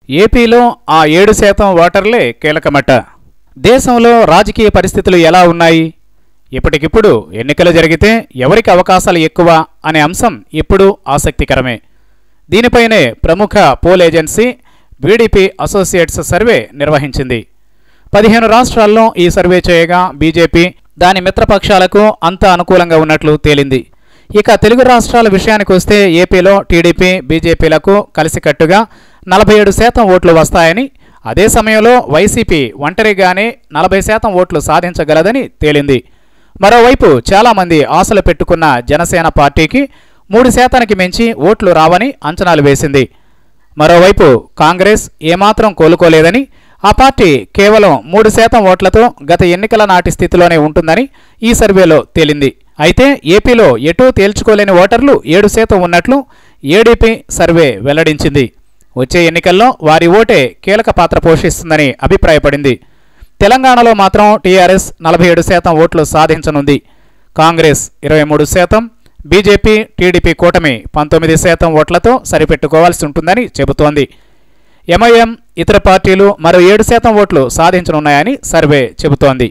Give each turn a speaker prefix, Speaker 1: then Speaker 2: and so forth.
Speaker 1: ఏపీలో ఆ 7% ఓటర్లే కీలకమట. దేశంలో రాజకీయ పరిస్థితులు ఎలా ఉన్నాయి? ఇప్పటికిప్పుడు ఎన్నికలు జరిగితే ఎవరికి అవకాశాలు ఎక్కువ అనే అంశం ఇప్పుడు ఆసక్తికరమే. దీనిపైనే ప్రముఖ pole agency BDP associates survey నిర్వహించింది. 15 రాష్ట్రాల్లో ఈ సర్వే చేయగా బీజేపీ, దాని మిత్రపక్షాలకు అంతా అనుకూలంగా ఉన్నట్లు తేలింది. ఇక తెలుగు రాష్ట్రాల విషయానికి వస్తే ఏపీలో టీడీపీ, బీజేపీలకు కలిసికట్టుగా 47% ఓట్లు వస్తాయని, అదే సమయంలో వైసీపీ ఒంటరిగానే 40% ఓట్లు సాధించగలదని తేలింది. మరోవైపు చాలామంది ఆశలు పెట్టుకున్న జనసేన పార్టీకి 3%కి మించి ఓట్లు రావని అంచనాలు వేసింది. మరోవైపు కాంగ్రెస్ ఏమాత్రం కోలుకోలేదని, ఆ పార్టీ కేవలం 3% ఓట్లతో గత ఎన్నికల నాటి స్థితిలోనే ఉంటుందని ఈ సర్వేలో తేలింది. అయితే ఏపీలో ఎటూ తేల్చుకోలేని ఓటర్లు 7% ఉన్నట్లు ఏడీపీ సర్వే వెల్లడించింది. వచ్చే ఎన్నికల్లో వారి ఓటే కీలక పాత్ర పోషిస్తుందని అభిప్రాయపడింది. తెలంగాణలో మాత్రం టీఆర్ఎస్ 47% ఓట్లు సాధించనుంది. కాంగ్రెస్ 23%, బీజేపీ, టీడీపీ కూటమి 19% ఓట్లతో సరిపెట్టుకోవాల్సి ఉంటుందని చెబుతోంది. ఎంఐఎం, ఇతర పార్టీలు మరో 7% ఓట్లు సాధించనున్నాయని సర్వే చెబుతోంది.